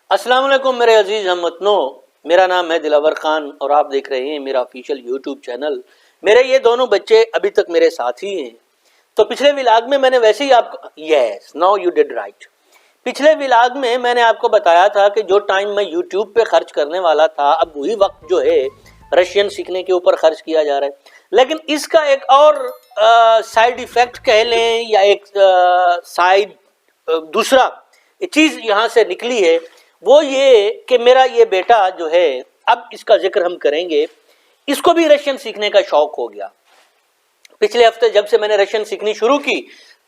السلام علیکم میرے عزیز ہم وطنوں، میرا نام ہے دلاور خان اور آپ دیکھ رہے ہیں میرا آفیشیل یوٹیوب چینل۔ میرے یہ دونوں بچے ابھی تک میرے ساتھ ہی ہیں۔ تو پچھلے ولاگ میں نے ویسے ہی آپ کو yes now you did right, پچھلے ولاگ میں نے آپ کو بتایا تھا کہ جو ٹائم میں یوٹیوب پہ خرچ کرنے والا تھا اب وہی وقت جو ہے رشین سیکھنے کے اوپر خرچ کیا جا رہا ہے۔ لیکن اس کا ایک اور سائیڈ ایفیکٹ کہہ لیں یا ایک سائیڈ دوسرا چیز یہاں سے نکلی ہے، وہ یہ کہ میرا یہ بیٹا جو ہے، اب اس کا ذکر ہم کریں گے، اس کو بھی رشین سیکھنے کا شوق ہو گیا۔ پچھلے ہفتے جب سے میں نے رشین سیکھنی شروع کی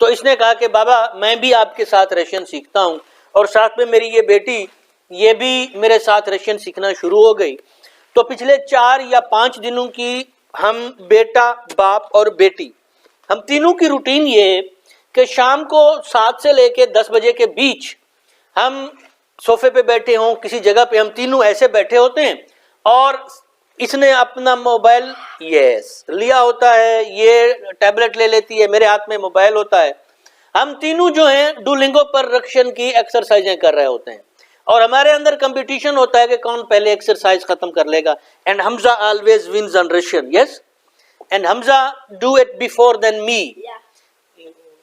تو اس نے کہا کہ بابا میں بھی آپ کے ساتھ رشین سیکھتا ہوں، اور ساتھ میں میری یہ بیٹی یہ بھی میرے ساتھ رشین سیکھنا شروع ہو گئی۔ تو پچھلے 4 یا 5 دنوں کی ہم بیٹا، باپ اور بیٹی، ہم تینوں کی روٹین یہ ہے کہ شام کو 7 سے لے کے 10 بجے کے بیچ ہم صوفے پہ بیٹھے ہوں، کسی جگہ پہ ہم تینوں ایسے بیٹھے ہوتے ہیں، اور اس نے اپنا موبائل لیا ہوتا ہے، یہ ٹیبلٹ لے لیتی ہے، میرے ہاتھ میں موبائل ہوتا ہے۔ ہم تینوں جو ہیں ڈولنگو پر رشین کی ایکسرسائزیں کر رہے ہوتے ہیں، اور ہمارے اندر کمپٹیشن ہوتا ہے کہ کون پہلے ایکسرسائز ختم کر لے گا۔ And Hamza always wins on Russian, yes, and Hamza do it before then me,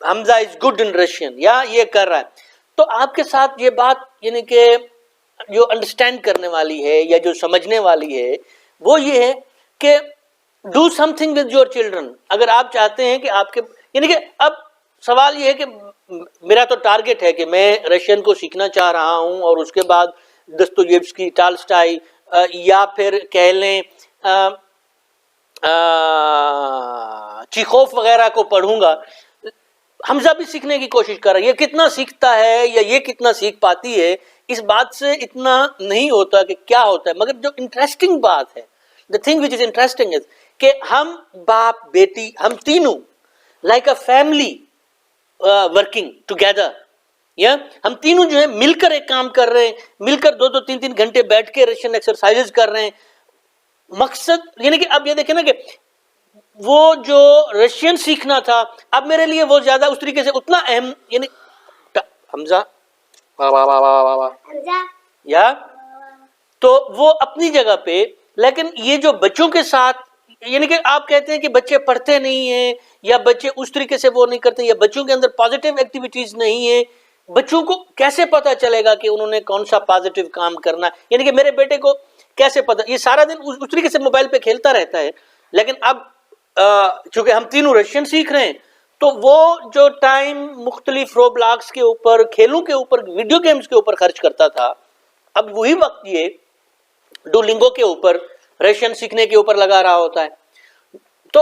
Hamza is good in Russian, یا یہ کر رہا ہے۔ تو آپ کے ساتھ یہ بات یعنی کہ جو انڈرسٹینڈ کرنے والی ہے یا جو سمجھنے والی ہے وہ یہ ہے کہ do some thing with your children. اگر آپ چاہتے ہیں کہ آپ کے یعنی کہ اب سوال یہ ہے کہ میرا تو ٹارگٹ ہے کہ میں رشین کو سیکھنا چاہ رہا ہوں، اور اس کے بعد دستویفسکی، ٹالسٹائی، یا پھر کہہ لیں چیخوف وغیرہ کو پڑھوں گا۔ حمزہ بھی سیکھنے کی کوشش کر رہا ہے، یہ کتنا سیکھتا ہے یا یہ کتنا سیکھ پاتی ہے اس بات سے اتنا نہیں ہوتا کہ کیا ہوتا ہے، مگر جو انٹرسٹنگ بات ہے، the thing which is interesting is کہ ہم باپ بیٹی ہم تینوں like a family working together، ہم تینوں جو ہیں مل کر ایک کام کر رہے ہیں، مل کر 2-2 3-3 گھنٹے بیٹھ کے رشین ایکسرسائز کر رہے ہیں۔ مقصد یعنی کہ اب یہ دیکھیں نا کہ وہ جو رشین سیکھنا تھا اب میرے لیے وہ زیادہ اس طریقے سے اتنا اہم، یعنی حمزہ یا تو وہ اپنی جگہ پہ، لیکن یہ جو بچوں کے ساتھ یعنی کہ آپ کہتے ہیں کہ بچے پڑھتے نہیں ہیں یا بچے اس طریقے سے وہ نہیں کرتے یا بچوں کے اندر پازیٹیو ایکٹیویٹیز نہیں ہیں، بچوں کو کیسے پتا چلے گا کہ انہوں نے کون سا پازیٹیو کام کرنا ہے؟ یعنی کہ میرے بیٹے کو کیسے پتا، یہ سارا دن اس طریقے سے موبائل پہ کھیلتا رہتا ہے، لیکن اب چونکہ ہم تینوں رشین سیکھ رہے ہیں تو وہ جو ٹائم مختلف رو بلاکس کے اوپر، کھیلوں کے اوپر، ویڈیو گیمز کے اوپر خرچ کرتا تھا، اب وہی وقت یہ ڈولنگو کے اوپر رشین سیکھنے کے اوپر لگا رہا ہوتا ہے۔ تو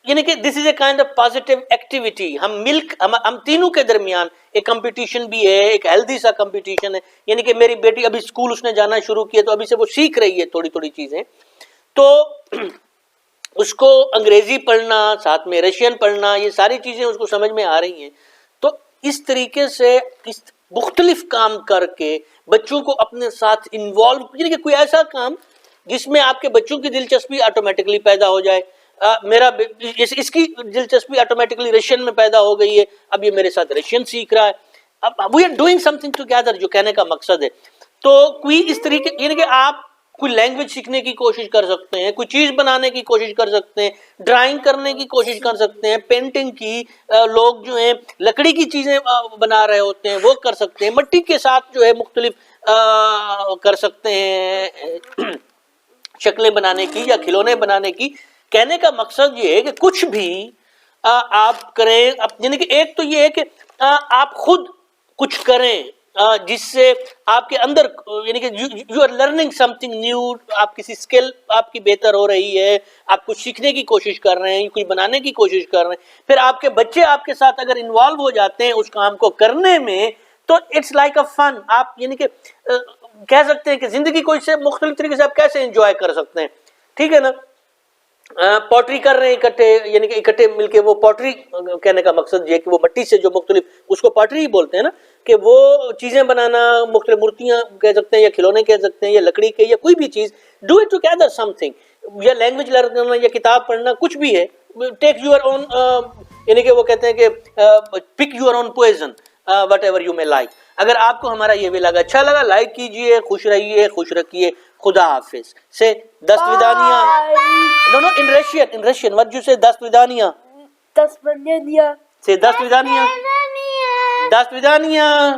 یعنی کہ this is a kind of positive activity, ہم تینوں کے درمیان ایک کمپٹیشن بھی ہے، ایک ہیلدی سا کمپٹیشن ہے۔ یعنی کہ میری بیٹی ابھی اسکول اس نے جانا شروع کیا تو ابھی سے وہ سیکھ رہی ہے تھوڑی تھوڑی چیزیں، تو اس کو انگریزی پڑھنا، ساتھ میں رشین پڑھنا، یہ ساری چیزیں اس کو سمجھ میں آ رہی ہیں۔ تو اس طریقے سے اس مختلف کام کر کے بچوں کو اپنے ساتھ انوالو، یعنی کہ کوئی ایسا کام جس میں آپ کے بچوں کی دلچسپی آٹومیٹکلی پیدا ہو جائے۔ اس کی دلچسپی آٹومیٹکلی رشین میں پیدا ہو گئی ہے، اب یہ میرے ساتھ رشین سیکھ رہا ہے، اب we are doing something together, جو کہنے کا مقصد ہے۔ تو کوئی اس طریقے یعنی کہ آپ کوئی لینگویج سیکھنے کی کوشش کر سکتے ہیں، کوئی چیز بنانے کی کوشش کر سکتے ہیں، ڈرائنگ کرنے کی کوشش کر سکتے ہیں، پینٹنگ کی، لوگ جو ہیں لکڑی کی چیزیں بنا رہے ہوتے ہیں وہ کر سکتے ہیں، مٹی کے ساتھ جو ہے مختلف کر سکتے ہیں شکلیں بنانے کی یا کھلونے بنانے کی۔ کہنے کا مقصد یہ ہے کہ کچھ بھی آپ کریں، یعنی کہ ایک تو یہ ہے کہ آپ خود کچھ کریں جس سے آپ کے اندر یعنی کہ you are learning something new, آپ کسی اسکل آپ کی بہتر ہو رہی ہے، آپ کچھ سیکھنے کی کوشش کر رہے ہیں، کچھ بنانے کی کوشش کر رہے ہیں، پھر آپ کے بچے آپ کے ساتھ اگر انوالو ہو جاتے ہیں اس کام کو کرنے میں تو اٹس لائک اے فن۔ آپ یعنی کہ کہہ سکتے ہیں کہ زندگی کو اس سے مختلف طریقے سے آپ کیسے انجوائے کر سکتے ہیں، ٹھیک ہے نا۔ پوٹری کر رہے ہیں اکٹھے، یعنی کہ اکٹھے مل کے، وہ پوٹری کہنے کا مقصد یہ ہے کہ وہ مٹی سے جو مختلف، اس کو پوٹری ہی بولتے ہیں نا، کہ وہ چیزیں بنانا، مختلف مورتیاں کہہ سکتے ہیں یا کھلونے کہہ سکتے ہیں یا لکڑی کے یا کوئی بھی چیز، do it together some thing, یا لینگویج لرن کرنا یا کتاب پڑھنا، کچھ بھی ہے، ٹیک یور اون، یعنی کہ وہ کہتے ہیں کہ pick your own poison whatever you may like, اگر آپ کو ہمارا یہ ولاگ اچھا لگا لائک کیجئے، خوش رہیے، خوش رکھیے، خدا حافظ. سے دست ودانیاں. No, no, in Russian, what you say? دست ودانیاں. До свидания. Say دست ودانیاں. دست ودانیاں.